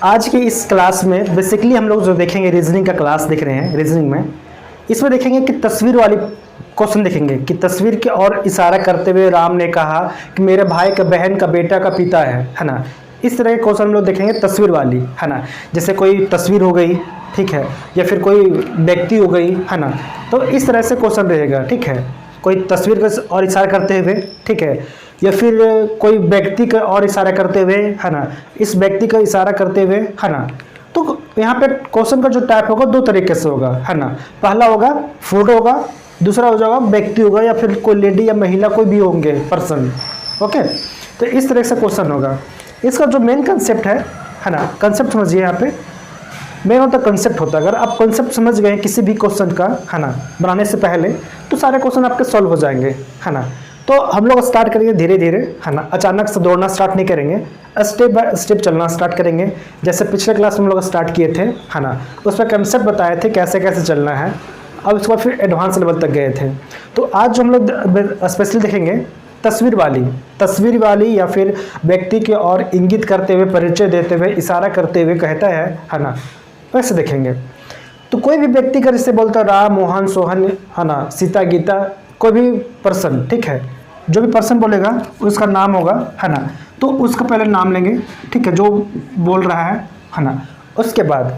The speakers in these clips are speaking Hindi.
आज की इस क्लास में बेसिकली हम लोग जो देखेंगे रीजनिंग का क्लास देख रहे हैं। रीजनिंग में इसमें देखेंगे कि तस्वीर वाली क्वेश्चन देखेंगे कि तस्वीर की ओर इशारा करते हुए राम ने कहा कि मेरे भाई का बहन का बेटा का पिता है ना। इस तरह के क्वेश्चन हम लोग देखेंगे तस्वीर वाली, है ना। जैसे कोई तस्वीर हो गई, ठीक है, या फिर कोई व्यक्ति हो गई, है ना। तो इस तरह से क्वेश्चन रहेगा, ठीक है। कोई तस्वीर का और इशारा करते हुए, ठीक है, या फिर कोई व्यक्ति का और इशारा करते हुए, है ना, इस व्यक्ति का इशारा करते हुए, है ना। तो यहाँ पे क्वेश्चन का जो टाइप होगा दो तरीके से होगा, है ना। पहला होगा फोटो होगा, दूसरा हो जाएगा व्यक्ति होगा या फिर कोई लेडी या महिला कोई भी होंगे पर्सन। ओके, तो इस तरह से क्वेश्चन होगा। इसका जो मेन कंसेप्ट है ना, कंसेप्ट समझिए। यहाँ पे मेन होता कंसेप्ट होता है। अगर आप कंसेप्ट समझ गए किसी भी क्वेश्चन का, है ना, बनाने से पहले, तो सारे क्वेश्चन आपके सॉल्व हो जाएंगे, है ना। तो हम लोग स्टार्ट करेंगे धीरे धीरे, है ना। अचानक से दौड़ना स्टार्ट नहीं करेंगे, स्टेप बाय स्टेप चलना स्टार्ट करेंगे। जैसे पिछले क्लास में हम लोग स्टार्ट किए थे, है ना, उसमें कंसेप्ट बताए थे कैसे कैसे चलना है। अब उसके बाद फिर एडवांस लेवल तक गए थे। तो आज जो हम लोग स्पेशली देखेंगे तस्वीर वाली या फिर व्यक्ति की ओर इंगित करते हुए, परिचय देते हुए, इशारा करते हुए कहता है ना, वैसे देखेंगे। तो कोई भी व्यक्ति का जैसे बोलता है राम, मोहन, सोहन, है ना, सीता, गीता, कोई भी पर्सन, ठीक है, जो भी पर्सन बोलेगा उसका नाम होगा, है ना। तो उसका पहले नाम लेंगे, ठीक है, जो बोल रहा है ना। उसके बाद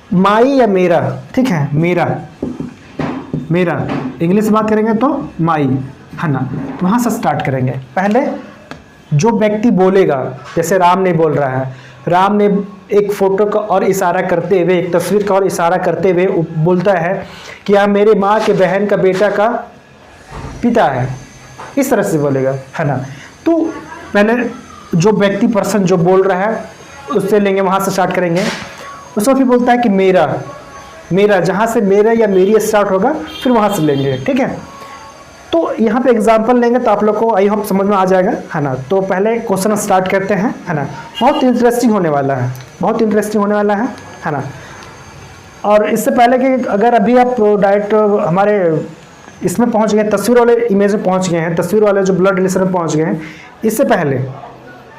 माई या मेरा, ठीक है, मेरा इंग्लिश में बात करेंगे तो माई, है ना। वहाँ से स्टार्ट करेंगे। पहले जो व्यक्ति बोलेगा, जैसे राम ने बोल रहा है, राम ने एक फोटो का और इशारा करते हुए, एक तस्वीर का और इशारा करते हुए बोलता है कि यह मेरे माँ के बहन का बेटा का पिता है। इस तरह से बोलेगा, है ना। तो पहले जो व्यक्ति पर्सन जो बोल रहा है उससे लेंगे, वहाँ से स्टार्ट करेंगे। उसको फिर बोलता है कि मेरा जहाँ से मेरा या मेरी स्टार्ट होगा फिर वहाँ से लेंगे, ठीक है। तो यहाँ पे एग्जांपल लेंगे तो आप लोग को आई होप समझ में आ जाएगा, है ना। तो पहले क्वेश्चन स्टार्ट करते हैं, है ना। बहुत इंटरेस्टिंग होने वाला है, है ना। और इससे पहले कि अगर अभी आप डायरेक्ट हमारे इसमें पहुँच गए, तस्वीर वाले इमेज में पहुँच गए हैं, तस्वीर वाले जो ब्लड रिलेशन में पहुँच गए हैं, इससे पहले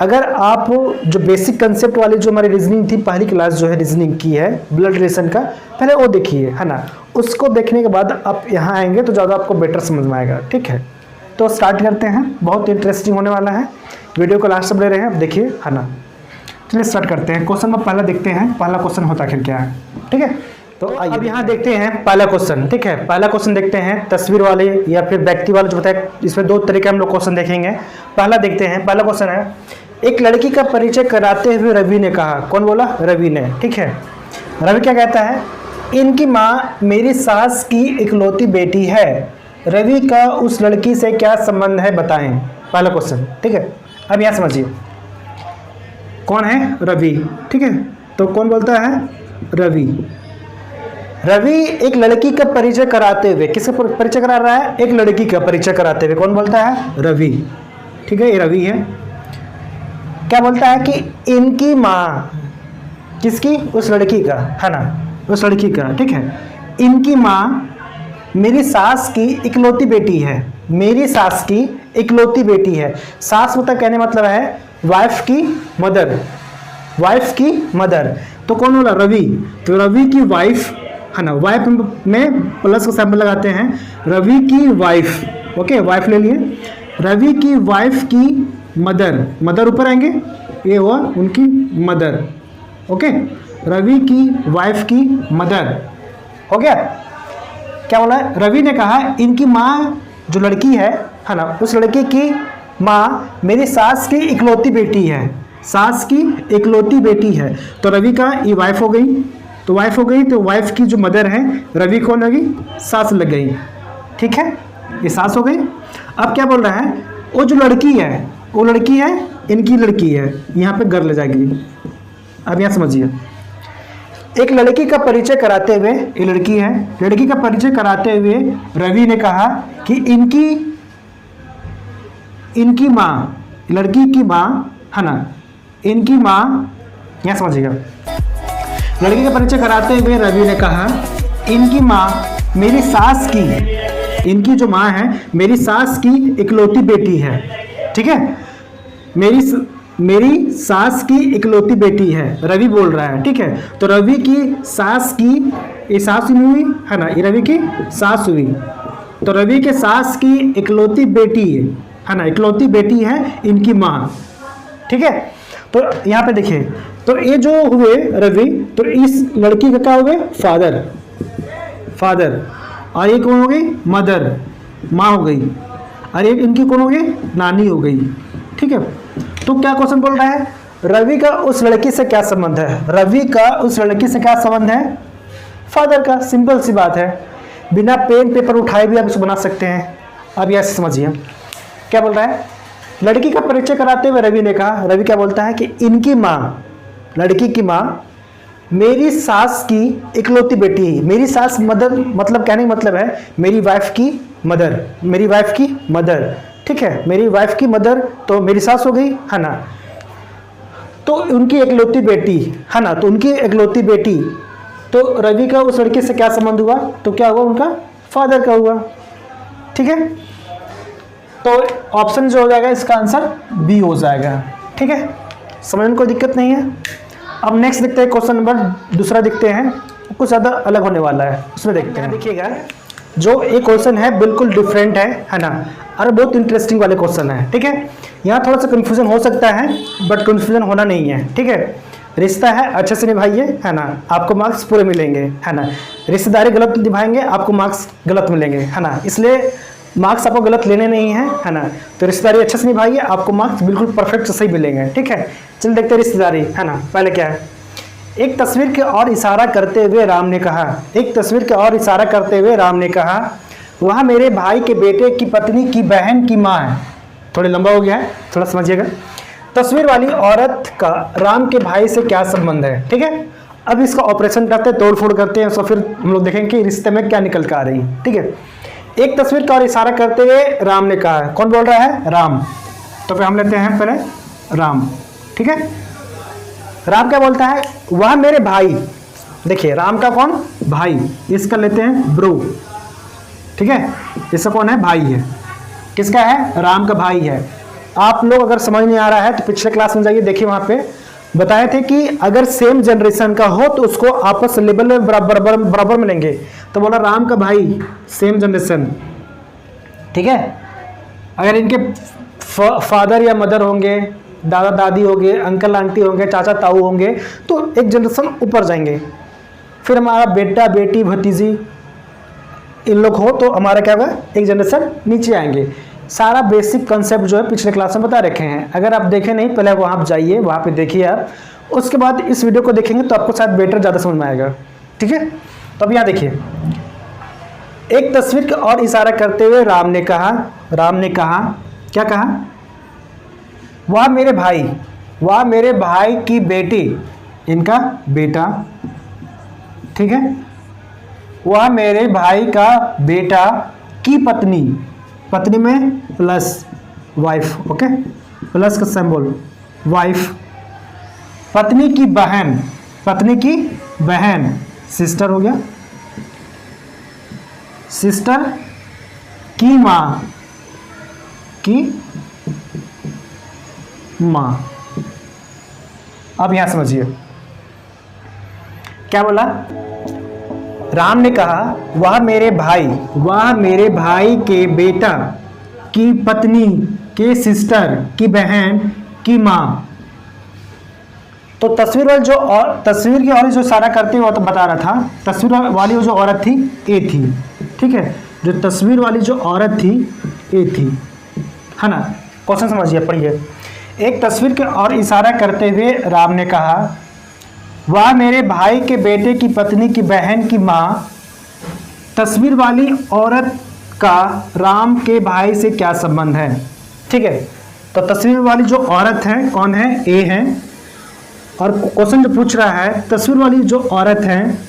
अगर आप जो बेसिक कंसेप्ट वाली जो हमारी रीजनिंग थी, पहली क्लास जो है रीजनिंग की है ब्लड रिलेशन का, पहले वो देखिए, है ना। उसको देखने के बाद आप यहाँ आएंगे तो ज़्यादा आपको बेटर समझ में आएगा, ठीक है। तो स्टार्ट करते हैं, बहुत इंटरेस्टिंग होने वाला है। वीडियो को लास्ट तक ले रहे हैं, देखिए, है ना। चलिए स्टार्ट करते हैं। क्वेश्चन में पहला देखते हैं, पहला क्वेश्चन होता है क्या है, ठीक है। तो अब यहाँ देखते हैं पहला क्वेश्चन, ठीक है। पहला क्वेश्चन देखते हैं तस्वीर वाले या फिर व्यक्ति वाले जो बताए, इसमें दो तरीके हम लोग क्वेश्चन देखेंगे। पहला देखते हैं, पहला क्वेश्चन है, एक लड़की का परिचय कराते हुए रवि ने कहा। कौन बोला? रवि ने, ठीक है। रवि क्या कहता है? इनकी माँ मेरी सास की इकलौती बेटी है। रवि का उस लड़की से क्या संबंध है बताएं। पहला क्वेश्चन, ठीक है। अब यहाँ समझिए, कौन है? रवि, ठीक है। तो कौन बोलता है? रवि एक लड़की का परिचय कराते हुए, किसका परिचय करा रहा है? एक लड़की का परिचय कराते हुए। कौन बोलता है? रवि, ठीक है, ये रवि है। क्या बोलता है कि इनकी माँ, किसकी? उस लड़की का, है ना, उस लड़की का, ठीक है। इनकी माँ मेरी सास की इकलौती बेटी है। मेरी सास की इकलौती बेटी है। सास मतलब कहने मतलब है वाइफ की मदर, वाइफ की मदर। तो कौन बोला? रवि। तो रवि की वाइफ, है ना, वाइफ में प्लस का सैंपल लगाते हैं। रवि की वाइफ, ओके, वाइफ ले लिए। रवि की वाइफ की मदर ऊपर आएंगे, ये हुआ उनकी मदर, ओके। रवि की वाइफ की मदर, हो गया। क्या बोला? रवि ने कहा इनकी माँ जो लड़की है ना, उस लड़की की माँ मेरी सास की इकलौती बेटी है। सास की इकलौती बेटी है। तो रवि का ये वाइफ हो गई, तो वाइफ हो गई, तो वाइफ की जो मदर है रवि कौन लगी? सास लग गई, ठीक है, ये सास हो गई। अब क्या बोल रहा है? वो जो लड़की है, वो लड़की है, इनकी लड़की है, यहाँ पे घर ले जाएगी। अब यहाँ समझिए, एक लड़की का परिचय कराते हुए, ये लड़की है, लड़की का परिचय कराते हुए रवि ने कहा कि इनकी माँ, लड़की की माँ, है ना, इनकी माँ, यहाँ समझिएगा, लड़की का परिचय कराते हुए रवि ने कहा इनकी माँ मेरी सास की, इनकी जो माँ है मेरी सास की इकलौती बेटी है, ठीक है। मेरी सास की इकलौती बेटी है, रवि बोल रहा है, ठीक है। तो रवि की सास की, ये सास हुई है ना, ये रवि की सास हुई। तो रवि के सास की इकलौती बेटी है ना, इकलौती बेटी है इनकी माँ, ठीक है। तो यहाँ पे देखिए, तो ये जो हुए रवि, तो इस लड़की का क्या हो गए, फादर, फादर, और ये कौन हो गई, मदर, माँ हो गई, और एक इनकी कौन हो गई, नानी हो गई, ठीक है। तो क्या क्वेश्चन बोल रहा है, रवि का उस लड़की से क्या संबंध है, रवि का उस लड़की से क्या संबंध है, फादर का, सिंपल सी बात है, बिना पेन पेपर उठाए भी आप इसको बना सकते हैं। अब ऐसे समझिए क्या बोल रहा है, लड़की का परिचय कराते हुए रवि ने कहा, रवि क्या बोलता है कि इनकी माँ, लड़की की माँ मेरी सास की इकलौती बेटी है। मेरी सास मदर, मतलब कहने का मतलब है मेरी वाइफ की मदर, मेरी वाइफ की मदर, ठीक है, मेरी वाइफ की मदर, तो मेरी सास हो गई है ना, तो उनकी इकलौती बेटी है ना, तो उनकी इकलौती बेटी, तो रवि का उस लड़के से क्या संबंध हुआ, तो क्या हुआ, उनका फादर का हुआ, ठीक है। तो ऑप्शन जो हो जाएगा इसका आंसर बी हो जाएगा, ठीक है, समझने में कोई दिक्कत नहीं है। अब नेक्स्ट देखते हैं, क्वेश्चन नंबर दूसरा देखते हैं, कुछ ज़्यादा अलग होने वाला है, उसमें देखते हैं। देखिएगा, जो एक क्वेश्चन है बिल्कुल डिफरेंट है ना, और बहुत इंटरेस्टिंग वाले क्वेश्चन है, ठीक है। यहाँ थोड़ा सा कन्फ्यूजन हो सकता है, बट कन्फ्यूजन होना नहीं है, ठीक है। रिश्ता है, अच्छे से निभाइए, है ना, आपको मार्क्स पूरे मिलेंगे, है ना। रिश्तेदारी गलत निभाएंगे, आपको मार्क्स गलत मिलेंगे, है ना, इसलिए मार्क्स आपको गलत लेने नहीं है ना। तो रिश्तेदारी अच्छे से निभाइए, आपको मार्क्स बिल्कुल परफेक्ट सही मिलेंगे, ठीक है। चलिए देखते हैं रिश्तेदारी, है ना। पहले क्या है, एक तस्वीर की ओर इशारा करते हुए राम ने कहा, एक तस्वीर की ओर इशारा करते हुए राम ने कहा, वह मेरे भाई के बेटे की पत्नी की बहन की माँ है। थोड़ी लंबा हो गया है, थोड़ा समझिएगा। तस्वीर वाली औरत का राम के भाई से क्या संबंध है, ठीक है। अब इसका ऑपरेशन करते हैं, तोड़ फोड़ करते हैं, तो फिर हम लोग देखेंगे कि रिश्ते में क्या निकल कर आ रही है, ठीक है। एक तस्वीर का और इशारा करते हुए राम ने कहा है, कौन बोल रहा है, राम। तो फिर हम लेते हैं पहले राम, ठीक है। राम क्या बोलता है, वह मेरे भाई, देखिए राम का कौन, भाई, इसका लेते हैं ब्रो, ठीक है। इसका कौन है, भाई है, किसका है, राम का भाई है। आप लोग अगर समझ नहीं आ रहा है तो पिछले क्लास में जाइए, देखिए वहां पे बताए थे कि अगर सेम जनरेशन का हो तो उसको आपस लेवल में बराबर मिलेंगे। तो बोला राम का भाई, सेम जनरेशन, ठीक है। अगर इनके फादर या मदर होंगे, दादा दादी होंगे, अंकल आंटी होंगे, चाचा ताऊ होंगे, तो एक जनरेशन ऊपर जाएंगे। फिर हमारा बेटा बेटी भतीजी इन लोग हो तो हमारा क्या होगा, एक जनरेशन नीचे आएंगे। सारा बेसिक कंसेप्ट जो है पिछले क्लास में बता रखे हैं, अगर आप देखें नहीं पहले वहाँ जाइए, वहाँ पे देखिए आप, उसके बाद इस वीडियो को देखेंगे तो आपको शायद बेटर ज़्यादा समझ में आएगा, ठीक है। तो अब यहाँ देखिए, एक तस्वीर की ओर इशारा करते हुए राम ने कहा, राम ने कहा, क्या कहा, वह मेरे भाई, वह मेरे भाई की बेटी, इनका बेटा, ठीक है, वह मेरे भाई का बेटा की पत्नी, पत्नी में प्लस वाइफ, ओके, प्लस का सिंबल वाइफ, पत्नी की बहन, पत्नी की बहन, सिस्टर हो गया, सिस्टर की माँ, की माँ। अब यहां समझिए क्या बोला, राम ने कहा वह मेरे भाई, वह मेरे भाई के बेटा की पत्नी के सिस्टर की बहन की माँ। तो तस्वीर वाली जो और तस्वीर की वाली जो इशारा करती है वो तो बता रहा था, तस्वीर वाली जो औरत थी ए थी, ठीक है, जो तस्वीर वाली जो औरत थी ए थी, है ना। क्वेश्चन समझिए, पढ़िए। एक तस्वीर के और इशारा करते हुए राम ने कहा, वह मेरे भाई के बेटे की पत्नी की बहन की माँ। तस्वीर वाली औरत का राम के भाई से क्या संबंध है, ठीक है। तो तस्वीर वाली जो औरत है कौन है, ए है, और क्वेश्चन जो पूछ रहा है तस्वीर वाली जो औरत है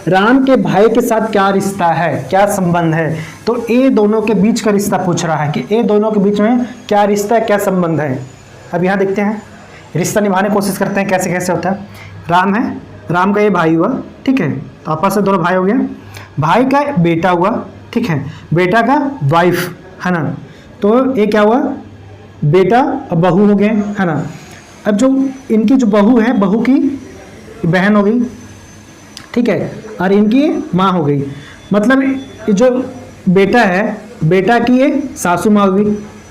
राम के भाई के साथ क्या रिश्ता है, क्या संबंध है। तो ए दोनों के बीच का रिश्ता पूछ रहा है कि ए दोनों के बीच में क्या रिश्ता है, क्या संबंध है। अब यहाँ देखते हैं, रिश्ता निभाने की कोशिश करते हैं कैसे कैसे होता है। राम है, राम का ये भाई हुआ, ठीक है, तो आपस में दोनों भाई हो गया, भाई का बेटा हुआ, ठीक है, बेटा का वाइफ, है ना। तो ये क्या हुआ, बेटा और बहू हो गए, है ना। अब जो इनकी जो बहू है, बहू की बहन हो गई, ठीक है, और इनकी माँ हो गई। मतलब ये जो बेटा है, बेटा की ये सासू माँ हुई,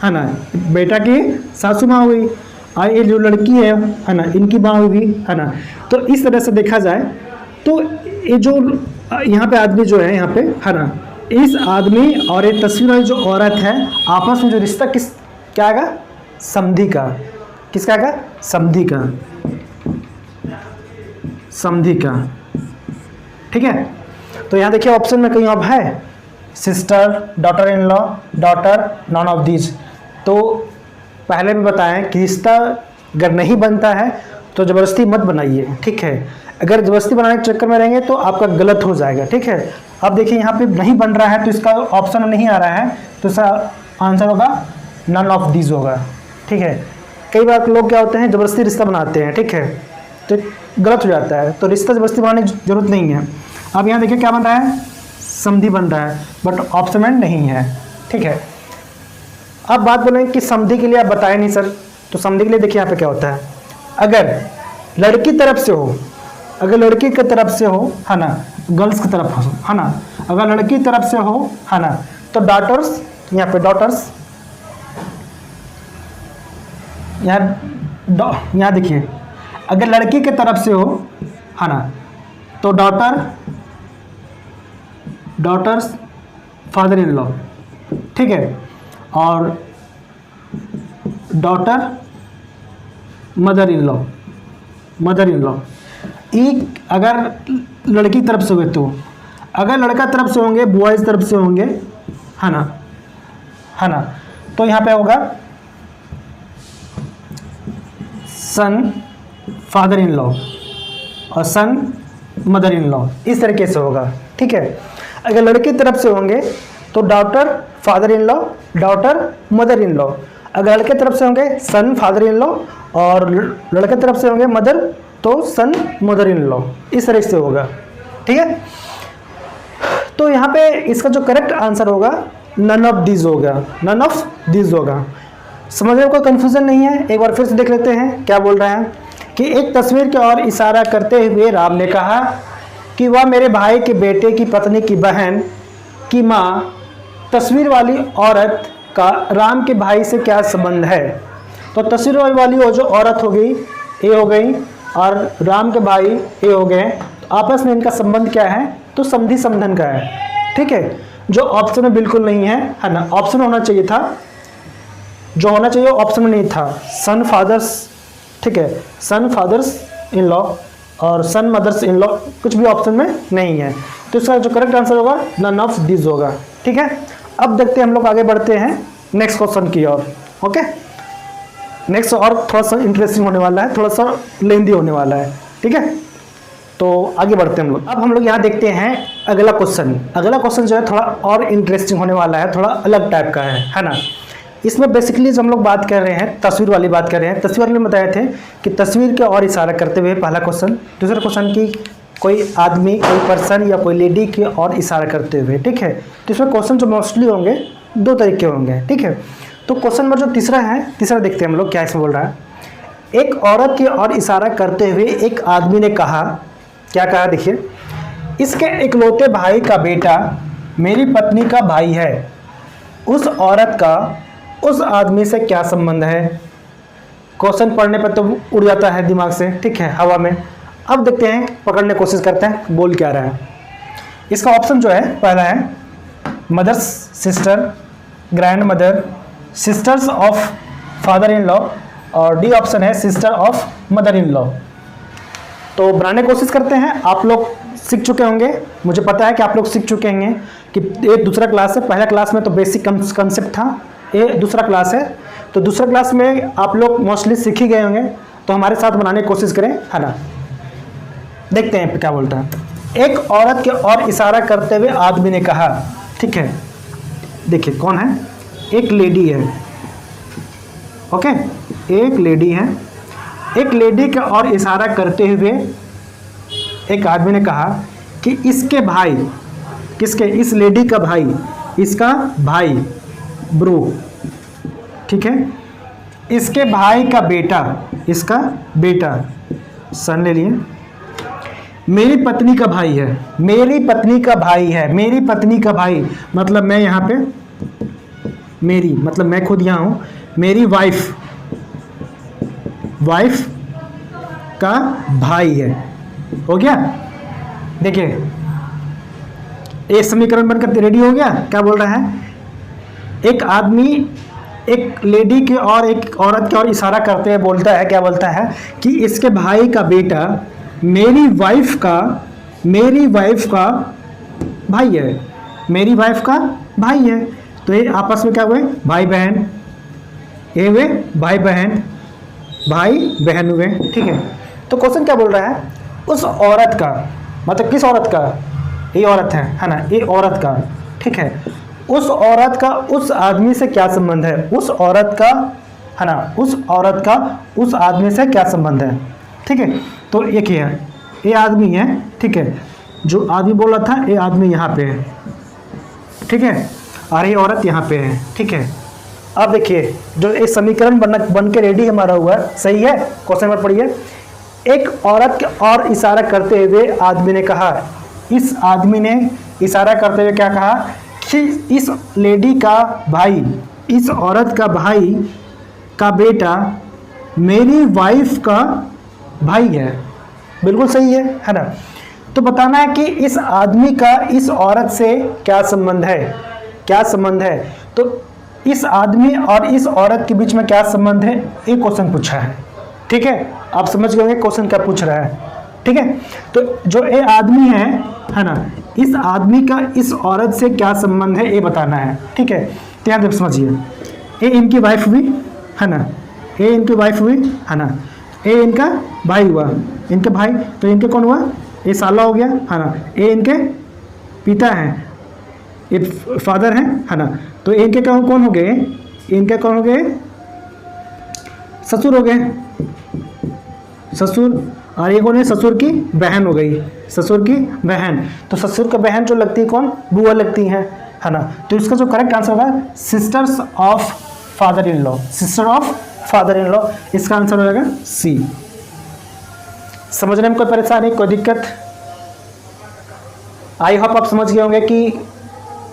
है ना, बेटा की सासू माँ हुई, और ये जो लड़की है ना, इनकी माँ हुई, है ना। तो इस तरह से देखा जाए तो ये जो यहाँ पे आदमी जो है यहाँ पे, है ना, इस आदमी और ये तस्वीर वाली जो औरत है, आपस में जो रिश्ता क्या आएगा, समधी का। किसका आएगा, समधी का, समधी का, ठीक है। तो यहाँ देखिए ऑप्शन में कहीं अब है sister, daughter in law, daughter, none of these. तो पहले भी बताएं कि रिश्ता अगर नहीं बनता है तो ज़बरदस्ती मत बनाइए, ठीक है। अगर ज़बरदस्ती बनाने के चक्कर में रहेंगे तो आपका गलत हो जाएगा, ठीक है। अब देखिए यहाँ पे नहीं बन रहा है तो इसका ऑप्शन नहीं आ रहा है, तो इसका आंसर होगा नन ऑफ दीज होगा, ठीक है। कई बार लोग क्या होते हैं, ज़बरदस्ती रिश्ता बनाते हैं, ठीक है, तो गलत हो जाता है। तो रिश्ता ज़बरदस्ती बनाने की जरूरत नहीं है। अब यहाँ देखिए क्या बन रहा है, समधी बन रहा है, बट ऑप्शन में नहीं है, ठीक है। अब बात बोलें कि समधी के लिए आप बताएं नहीं सर, तो समधी के लिए देखिए यहाँ पे क्या होता है, अगर लड़की तरफ से हो, अगर लड़की की तरफ से हो, है ना, गर्ल्स की तरफ हो, है ना, अगर लड़की तरफ से हो, है ना, तो डॉटर्स, यहाँ पे डॉटर्स, यहाँ देखिए अगर लड़की की तरफ से हो, है ना, तो डॉटर्स फादर इन लॉ, ठीक है, और डॉटर मदर इन लॉ। एक अगर लड़की तरफ से हुए तो, अगर लड़का तरफ से होंगे, बॉयज़ तरफ से होंगे, है ना, तो यहाँ पे होगा सन फादर इन लॉ और सन मदर इन लॉ, इस तरीके से होगा, ठीक है। अगर लड़की तरफ से होंगे तो daughter father in law, daughter mother in law. अगर लड़के तरफ से होंगे सन फादर इन लॉ, और लड़के तरफ से होंगे मदर, तो सन मदर इन लॉ, इस तरह से होगा, ठीक है। तो यहाँ पे इसका जो करेक्ट आंसर होगा नन ऑफ दीज होगा, नन ऑफ दीज होगा। समझने में कोई कन्फ्यूजन नहीं है। एक बार फिर से देख लेते हैं क्या बोल रहे हैं कि एक तस्वीर की ओर इशारा करते हुए राम ने कहा कि वह मेरे भाई के बेटे की पत्नी की बहन की माँ। तस्वीर वाली औरत का राम के भाई से क्या संबंध है? तो तस्वीर वाली वो जो औरत हो गई, ये हो गई, और राम के भाई ये हो गए। तो आपस में इनका संबंध क्या है? तो समधी समधन का है, ठीक है, जो ऑप्शन में बिल्कुल नहीं है ना। ऑप्शन होना चाहिए था, जो होना चाहिए ऑप्शन में नहीं था, सन फादर्स, ठीक है, सन फादर्स इन लॉ और सन मदर्स इन लॉ, कुछ भी ऑप्शन में नहीं है। तो इसका जो करेक्ट आंसर होगा नन ऑफ दिस होगा, ठीक है। अब देखते हैं, हम लोग आगे बढ़ते हैं नेक्स्ट क्वेश्चन की ओर। ओके, नेक्स्ट और थोड़ा सा इंटरेस्टिंग होने वाला है, थोड़ा सा लेंदी होने वाला है, ठीक है। तो आगे बढ़ते हैं हम लोग। अब हम लोग यहाँ देखते हैं अगला क्वेश्चन। अगला क्वेश्चन जो है थोड़ा और इंटरेस्टिंग होने वाला है, थोड़ा अलग टाइप का है ना। इसमें बेसिकली जो हम लोग बात कर रहे हैं, तस्वीर वाली बात कर रहे हैं। तस्वीर वाले में बताए थे कि तस्वीर के और इशारा करते हुए पहला क्वेश्चन, दूसरा क्वेश्चन की कोई आदमी, कोई पर्सन या कोई लेडी की और इशारा करते हुए, ठीक है। तो इसमें क्वेश्चन जो मोस्टली होंगे दो तरीके होंगे, ठीक है। तो क्वेश्चन नंबर जो तीसरा है, तीसरा देखते हैं हम लोग क्या इसमें बोल रहा है। एक औरत की ओर इशारा करते हुए एक आदमी ने कहा, क्या कहा देखिए, इसके इकलौते भाई का बेटा मेरी पत्नी का भाई है। उस औरत का उस आदमी से क्या संबंध है? क्वेश्चन पढ़ने पर तो उड़ जाता है दिमाग से, ठीक है, हवा में। अब देखते हैं, पकड़ने की कोशिश करते हैं बोल क्या रहा है। इसका ऑप्शन जो है पहला है mother's sister, grand mother, sisters of father in law, और डी ऑप्शन है sister of mother in law. तो बनाने की कोशिश करते हैं। आप लोग सीख चुके होंगे, मुझे पता है कि आप लोग सीख चुके होंगे कि ये दूसरा क्लास है। पहला क्लास में तो बेसिक कंसेप्ट था, ये दूसरा क्लास है। तो दूसरा क्लास में आप लोग मोस्टली सीख ही गए होंगे, तो हमारे साथ बनाने की कोशिश करें, है ना। देखते हैं क्या बोलता है। एक औरत के और इशारा करते हुए आदमी ने कहा, ठीक है, देखिए कौन है, एक लेडी है, ओके, एक लेडी है। एक लेडी के और इशारा करते हुए एक आदमी ने कहा कि इसके भाई, किसके, इस लेडी का भाई, इसका भाई, ब्रो, ठीक है, इसके भाई का बेटा, इसका बेटा सन ले लिए, मेरी पत्नी का भाई है, मेरी पत्नी का भाई है, मेरी पत्नी का भाई मतलब मैं यहाँ पे, मेरी मतलब मैं खुद यहाँ हूँ, मेरी वाइफ, वाइफ का भाई है। हो गया? देखिए ये समीकरण बनकर रेडी हो गया। क्या बोल रहा है? एक आदमी एक लेडी के और एक औरत की ओर इशारा करते हुए बोलता है, क्या बोलता है कि इसके भाई का बेटा मेरी वाइफ का भाई है, मेरी वाइफ का भाई है। तो ये आपस में क्या हुए? भाई बहन, ये हुए भाई बहन, भाई बहन हुए। ठीक है, तो क्वेश्चन क्या बोल रहा है? उस औरत का, मतलब किस औरत का? ये औरत है ना, ये औरत का। ठीक है, उस औरत का उस आदमी से क्या संबंध है? उस औरत का, है ना, उस औरत का उस आदमी से क्या संबंध है? ठीक है, तो एक ही है, ये आदमी है। ठीक है, जो आदमी बोल रहा था ये आदमी यहाँ पे है। ठीक है, और ये औरत यहाँ पे है। ठीक है, अब देखिए जो एक समीकरण बन के रेडी हमारा हुआ है, सही है। क्वेश्चन नंबर पढ़िए। एक औरत के और इशारा करते हुए आदमी ने कहा, इस आदमी ने इशारा करते हुए क्या कहा कि इस लेडी का भाई, इस औरत का भाई का बेटा मेरी वाइफ का भाई है। बिल्कुल सही है ना? तो बताना है कि इस आदमी का इस औरत से क्या संबंध है, क्या संबंध है। तो इस आदमी और इस औरत के बीच में क्या संबंध है, ये क्वेश्चन पूछा है। ठीक है, आप समझ गए क्वेश्चन क्या पूछ रहा है। ठीक है, तो जो ये आदमी है ना, इस आदमी का इस औरत से क्या संबंध है ये बताना है। ठीक है, तो यहाँ समझिए, ये इनकी वाइफ हुई है ना, ये इनकी वाइफ हुई है ना, ये इनका भाई हुआ, इनके भाई, तो इनके कौन हुआ? ये साला हो गया है ना, ये इनके पिता हैं, ये फादर है ना, तो इनके कौन हो गए? इनके कौन हो गए? ससुर हो गए, ससुर। और ये कौन है? ससुर की बहन हो गई, ससुर की बहन। तो ससुर का बहन जो लगती है कौन? बुआ लगती है ना। तो इसका जो करेक्ट आंसर होगा sisters of father in law, sister of father in law, इसका आंसर हो जाएगा सी। समझने में कोई परेशानी, कोई दिक्कत? आई होप आप समझ गए होंगे कि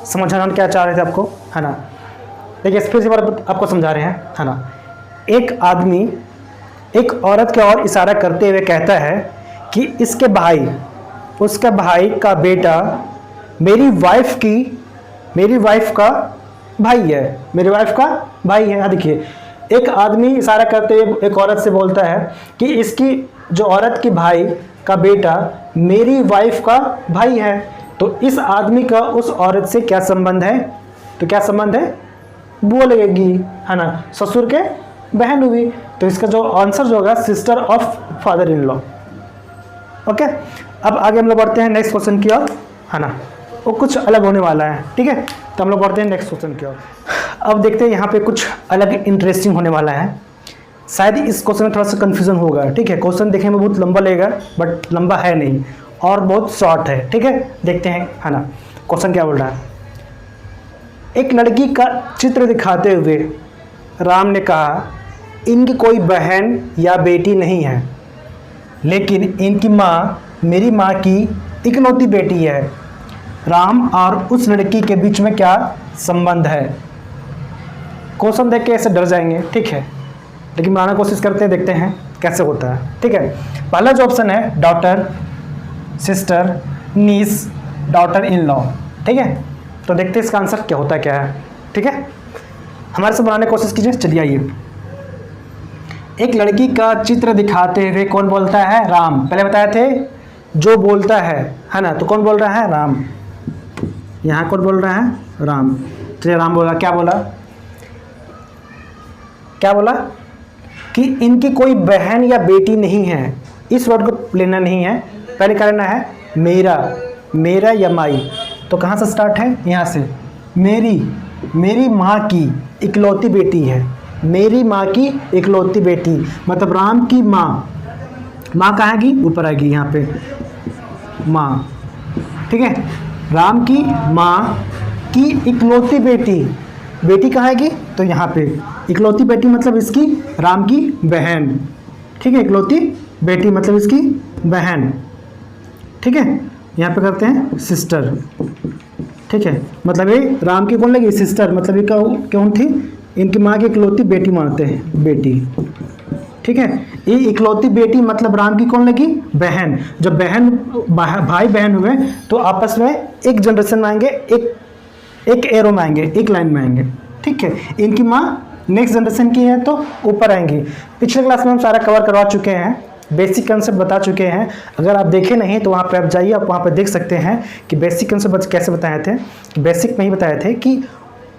समझाना क्या चाह रहे थे आपको, है ना। देखिए फिर से बार आपको समझा रहे हैं, है ना। एक आदमी एक औरत के ओर इशारा करते हुए कहता है कि इसके भाई, उसके भाई का बेटा मेरी वाइफ का भाई है, मेरी वाइफ का भाई है। देखिए एक आदमी इशारा करते हुए एक औरत से बोलता है कि इसकी जो औरत की भाई का बेटा मेरी वाइफ का भाई है। तो इस आदमी का उस औरत से क्या संबंध है? तो क्या संबंध है? बुआ लगेगी, है ना, ससुर के बहन हुई। तो इसका जो आंसर जो होगा sister of father in law. Okay, अब आगे हम लोग बढ़ते हैं नेक्स्ट क्वेश्चन की ओर, है ना। वो कुछ अलग होने वाला है, ठीक है। तो हम लोग बढ़ते हैं नेक्स्ट क्वेश्चन की ओर। अब देखते हैं यहाँ पे कुछ अलग इंटरेस्टिंग होने वाला है। शायद इस क्वेश्चन में थोड़ा सा कंफ्यूजन होगा, ठीक है। क्वेश्चन देखने में बहुत लंबा लगेगा बट लंबा है नहीं और बहुत शॉर्ट है, ठीक है। देखते हैं, है ना, क्वेश्चन क्या बोल रहा है। एक लड़की का चित्र दिखाते हुए राम ने कहा, इनकी कोई बहन या बेटी नहीं है, लेकिन इनकी माँ मेरी माँ की इकलौती बेटी है। राम और उस लड़की के बीच में क्या संबंध है? क्वेश्चन देख के ऐसे डर जाएंगे, ठीक है, लेकिन बनाने की कोशिश करते हैं, देखते हैं कैसे होता है, ठीक है। पहला जो ऑप्शन है daughter, sister, niece, daughter in law, ठीक है। तो देखते हैं इसका आंसर क्या होता है, क्या है, ठीक है। हमारे से बनाने की कोशिश कीजिए। चलिए आइए। एक लड़की का चित्र दिखाते हुए कौन बोलता है? राम। पहले बताए थे जो बोलता है ना, तो कौन बोल रहा है? राम। यहाँ कौन बोल रहा है? राम। चलिए राम बोला, क्या बोला? क्या बोला कि इनकी कोई बहन या बेटी नहीं है। इस वर्ड को लेना नहीं है, पहले क्या लेना है? मेरा, मेरा या माई। तो कहाँ से स्टार्ट है? यहाँ से। मेरी माँ की इकलौती बेटी है, मेरी माँ की इकलौती बेटी, मतलब राम की माँ। माँ कहाँ आएगी? ऊपर आएगी यहाँ पे, माँ, ठीक है। राम की माँ की इकलौती बेटी बेटी कहाँ आएगी, तो यहाँ पे इकलौती बेटी मतलब इसकी राम की बहन, ठीक है, इकलौती बेटी मतलब इसकी बहन, ठीक है, यहाँ पे करते हैं सिस्टर, ठीक है, मतलब ये राम की कौन लगी, सिस्टर, मतलब ये कौन थी, इनकी माँ की इकलौती बेटी मानते हैं, बेटी, ठीक है। ये इकलौती बेटी मतलब राम की कौन लगी, बहन। जब बहन भाई बहन हुए तो आपस में एक जनरेशन में आएंगे, एक एरो में आएंगे, एक लाइन में आएंगे, ठीक है। इनकी माँ नेक्स्ट जनरेशन की है तो ऊपर आएंगी। पिछले क्लास में हम सारा कवर करवा चुके हैं, बेसिक कंसेप्ट बता चुके हैं। अगर आप देखे नहीं तो वहाँ पे आप जाइए, आप वहाँ पे देख सकते हैं कि बेसिक कंसेप्ट कैसे बताए थे। बेसिक में ही बताए थे कि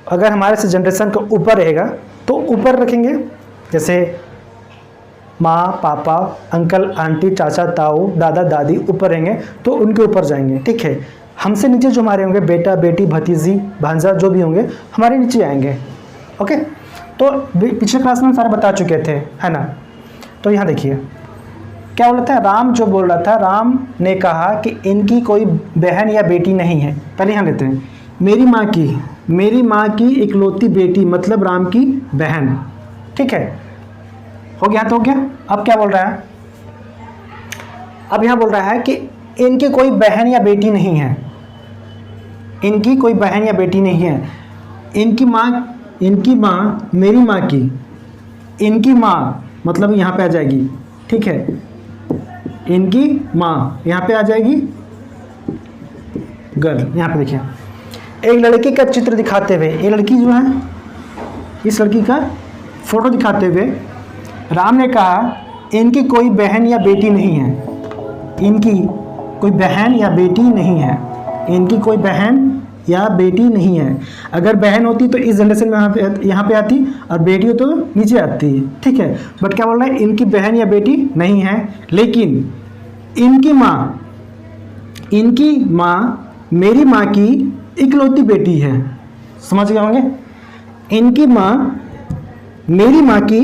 अगर हमारे से जनरेशन को ऊपर रहेगा तो ऊपर रखेंगे, जैसे माँ पापा अंकल आंटी चाचा ताऊ दादा दादी ऊपर रहेंगे तो उनके ऊपर जाएंगे, ठीक है। हमसे नीचे जो हमारे होंगे बेटा बेटी भतीजी भांजा जो भी होंगे हमारे नीचे आएंगे, ओके। तो पिछले क्लास में हम सारे बता चुके थे, है ना। तो यहाँ देखिए क्या बोला था, राम जो बोल रहा था, राम ने कहा कि इनकी कोई बहन या बेटी नहीं है। पहले यहाँ लेते हैं, मेरी माँ की इकलौती बेटी मतलब राम की बहन, ठीक है, हो गया तो हो गया। अब क्या बोल रहा है, अब यहाँ बोल रहा है कि इनकी कोई बहन या बेटी नहीं है, इनकी कोई बहन या बेटी नहीं है। इनकी माँ मेरी माँ की, इनकी माँ मतलब यहाँ पे आ जाएगी, ठीक है, इनकी माँ यहाँ पे आ जाएगी गर्ल। यहाँ पे देखिए एक लड़की का चित्र दिखाते हुए, ये लड़की जो है इस लड़की का फोटो दिखाते हुए राम ने कहा इनकी कोई बहन या बेटी नहीं है, इनकी कोई बहन या बेटी नहीं है, इनकी कोई बहन या बेटी नहीं है। अगर बहन होती तो इस जनरेशन में यहाँ पे आती, और बेटी हो तो नीचे आती, ठीक है। बट क्या बोल रहा है, इनकी बहन या बेटी नहीं है, लेकिन इनकी माँ मेरी माँ की इकलौती बेटी है। समझ गए होंगे, इनकी माँ मेरी माँ की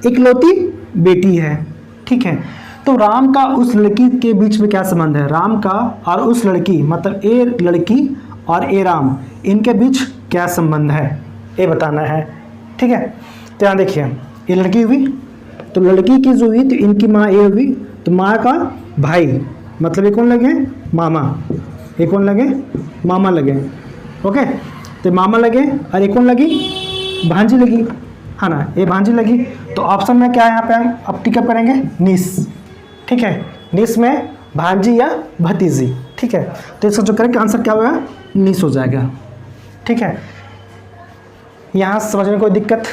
इकलौती बेटी है, ठीक है। तो राम का उस लड़की के बीच में क्या संबंध है, राम का और उस लड़की मतलब ए लड़की और ए राम, इनके बीच क्या संबंध है ये बताना है, ठीक है। तो यहाँ देखिए ये लड़की हुई, तो लड़की की जो हुई तो इनकी माँ ये हुई, तो माँ का भाई मतलब ये कौन लगे, मामा, ये कौन लगे, मामा लगे, ओके। तो मामा लगे और ये कौन लगी, भांजी लगी, है ना, ये भांजी लगी। तो ऑप्शन में क्या है, यहाँ पे हम अब टिकअप करेंगे निस, ठीक है, निस में भांजी या भतीजी, ठीक है। तो इसका जो करेक्ट आंसर क्या होगा, निस हो जाएगा, ठीक है। यहाँ समझने में कोई दिक्कत,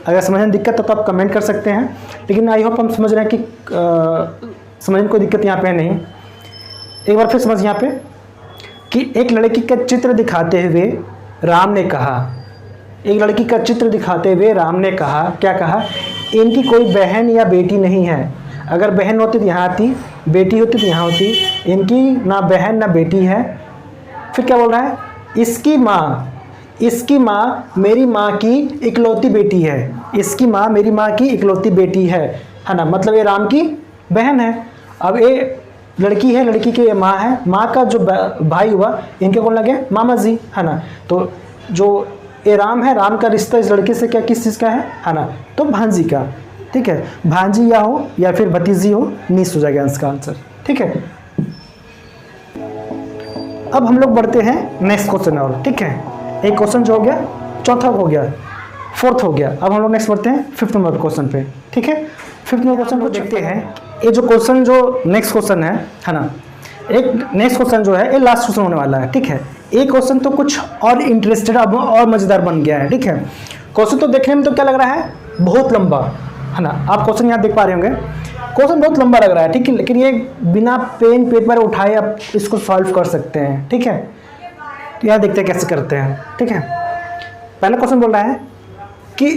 अगर समझने में दिक्कत तो आप कमेंट कर सकते हैं, लेकिन आई होप हम समझ रहे हैं कि समझने में कोई दिक्कत यहाँ पे नहीं। एक बार फिर समझ यहाँ पे कि एक लड़की का चित्र दिखाते हुए राम ने कहा, एक लड़की का चित्र दिखाते हुए राम ने कहा, क्या कहा, इनकी कोई बहन या बेटी नहीं है। अगर बहन होती तो यहाँ आती, बेटी होती तो यहाँ होती, इनकी ना बहन ना बेटी है। फिर क्या बोल रहा है, इसकी माँ मेरी माँ की इकलौती बेटी है, इसकी माँ मेरी माँ की इकलौती बेटी है ना, मतलब ये राम की बहन है। अब ये लड़की है, लड़की की माँ है, माँ का जो भाई हुआ इनके कौन लगे, मामा जी, है ना। तो जो ये राम है, राम का रिश्ता इस लड़के से क्या किस चीज़ का है ना, तो भांजी का, ठीक है। भांजी या हो या फिर भतीजी हो, निस हो जाएगा इसका आंसर, ठीक है। अब हम लोग बढ़ते हैं नेक्स्ट क्वेश्चन और, ठीक है। एक क्वेश्चन जो हो गया, चौथा हो गया, फोर्थ हो गया। अब हम लोग नेक्स्ट बढ़ते हैं फिफ्थ नंबर क्वेश्चन पे, ठीक है। फिफ्थ नंबर क्वेश्चन को देखते हैं। ये जो क्वेश्चन जो नेक्स्ट क्वेश्चन है ना, एक नेक्स्ट क्वेश्चन जो है ये लास्ट क्वेश्चन होने वाला है, ठीक है। एक क्वेश्चन तो कुछ और इंटरेस्टेड अब और मज़ेदार बन गया है, ठीक है। क्वेश्चन तो देखने में तो क्या लग रहा है, बहुत लंबा, है ना। आप क्वेश्चन यहाँ देख पा रहे होंगे, क्वेश्चन बहुत लंबा लग रहा है, ठीक है, लेकिन ये बिना पेन पेपर उठाए आप इसको सॉल्व कर सकते हैं, ठीक है। तो यहाँ देखते हैं कैसे करते हैं, ठीक है। पहला क्वेश्चन बोल रहा है कि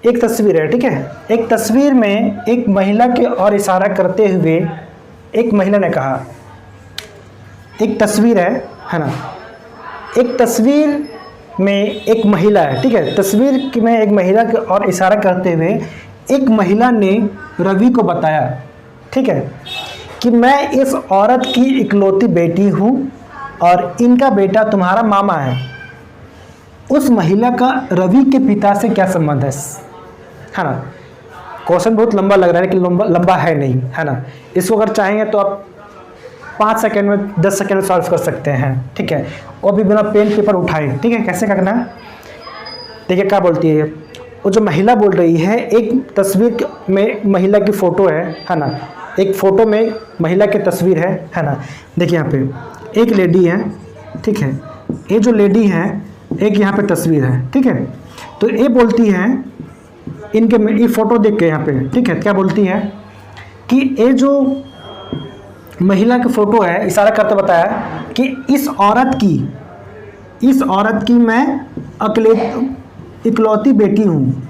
एक तस्वीर है, ठीक है। एक तस्वीर में एक महिला की ओर इशारा करते हुए एक महिला ने कहा, एक तस्वीर है ना, एक तस्वीर में एक महिला है, ठीक है। तस्वीर में एक महिला की ओर इशारा करते हुए एक महिला ने रवि को बताया, ठीक है, कि मैं इस औरत की इकलौती बेटी हूँ और इनका बेटा तुम्हारा मामा है। उस महिला का रवि के पिता से क्या संबंध है ना। क्वेश्चन बहुत लंबा लग रहा है लेकिन लंबा है नहीं, है ना। इसको अगर चाहेंगे तो आप 5 सेकंड में 10 सेकंड में सॉल्व कर सकते हैं, ठीक है। वो भी बिना पेन पेपर उठाए, ठीक है। कैसे करना है देखिए, क्या बोलती है वो जो महिला बोल रही है, एक तस्वीर में महिला की फ़ोटो है ना। एक फ़ोटो में महिला की तस्वीर है ना। देखिए यहाँ पे एक लेडी है, ठीक है। ये जो लेडी है, एक यहाँ पे तस्वीर है, ठीक है। तो ये बोलती है इनके ये फ़ोटो देख के यहाँ पे, ठीक है, क्या बोलती है कि ये जो महिला की फ़ोटो है, इशारा करते बताया कि इस औरत की मैं इकलौती बेटी हूँ।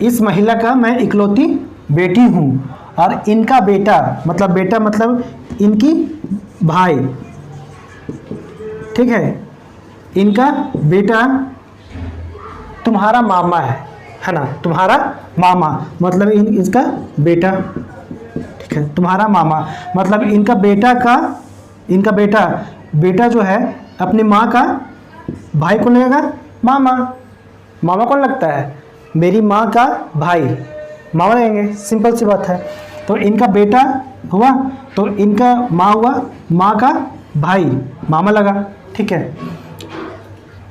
इस महिला का मैं इकलौती बेटी हूँ और इनका बेटा मतलब इनकी भाई, ठीक है। इनका बेटा तुम्हारा मामा है ना। तुम्हारा मामा मतलब इसका बेटा, ठीक है। तुम्हारा मामा मतलब इनका बेटा जो है अपनी माँ का भाई कौन लगेगा, मामा कौन लगता है, मेरी माँ का भाई मामा लगेंगे, सिंपल सी बात है। तो इनका बेटा हुआ तो इनका माँ हुआ, माँ का भाई मामा लगा, ठीक है।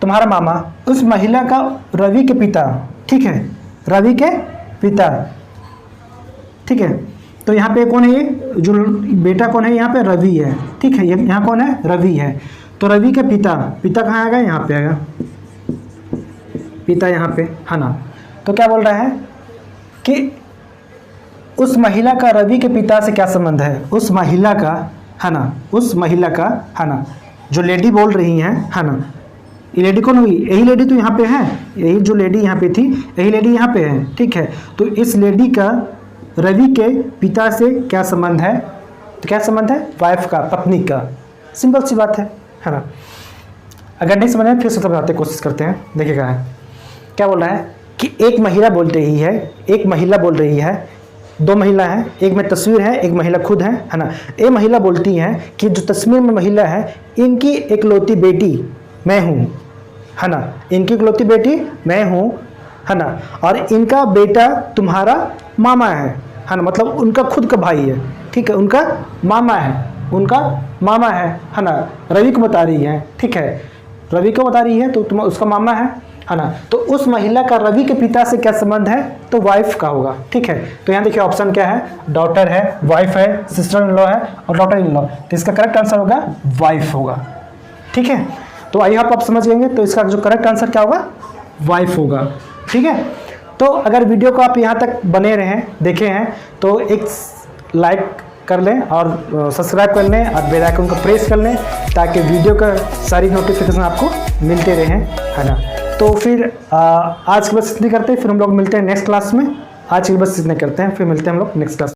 तुम्हारा मामा उस महिला का रवि के पिता, ठीक है, रवि के पिता, ठीक है। तो यहाँ पे कौन है, ये जो बेटा कौन है, यहाँ पे रवि है, ठीक है। ये यहाँ कौन है, रवि है। तो रवि के पिता कहाँ आएगा, यहाँ पे आएगा, पिता यहाँ पे, है ना। तो क्या बोल रहा है कि उस महिला का रवि के पिता से क्या संबंध है, उस महिला का, है ना, जो लेडी बोल रही है ना। ये लेडी कौन हुई, यही लेडी तो यहाँ पे है, यही जो लेडी यहाँ पे थी, यही लेडी यहाँ पे है, ठीक है। तो इस लेडी का रवि के पिता से क्या संबंध है, तो क्या संबंध है, वाइफ का, पत्नी का, सिंपल सी बात है ना। अगर नहीं समझ में फिर से समझाते कोशिश करते हैं। देखिएगा क्या बोल रहा है कि एक महिला बोल रही है, 2 महिला हैं, एक में तस्वीर है, एक महिला खुद है ना। ये महिला बोलती है कि जो तस्वीर में महिला है, इनकी इकलौती बेटी मैं हूँ, है ना। इनकी इकलौती बेटी मैं हूँ, है ना। और इनका बेटा तुम्हारा मामा है ना, मतलब उनका खुद का भाई है, ठीक है। उनका मामा है ना। रवि को बता रही है, ठीक है, रवि को बता रही है तो तुम उसका मामा है ना। तो उस महिला का रवि के पिता से क्या संबंध है, तो वाइफ का होगा, ठीक है। तो यहाँ देखिए ऑप्शन क्या है, डॉटर है, वाइफ है, सिस्टर इन लॉ है और डॉटर इन लॉ। तो इसका करेक्ट आंसर होगा वाइफ होगा, ठीक है। तो आई होप आप समझ गएंगे। तो इसका जो करेक्ट आंसर क्या होगा, वाइफ होगा, ठीक है। तो अगर वीडियो को आप यहाँ तक बने रहें, देखे हैं, तो एक लाइक कर लें और सब्सक्राइब कर लें और बेल आइकन को प्रेस कर लें ताकि वीडियो का सारी नोटिफिकेशन आपको मिलते रहें, है ना। तो फिर आज की बस इतनी करते हैं, फिर हम लोग मिलते हैं नेक्स्ट क्लास में। आज की बस इतने करते हैं, फिर मिलते हैं हम लोग नेक्स्ट क्लास।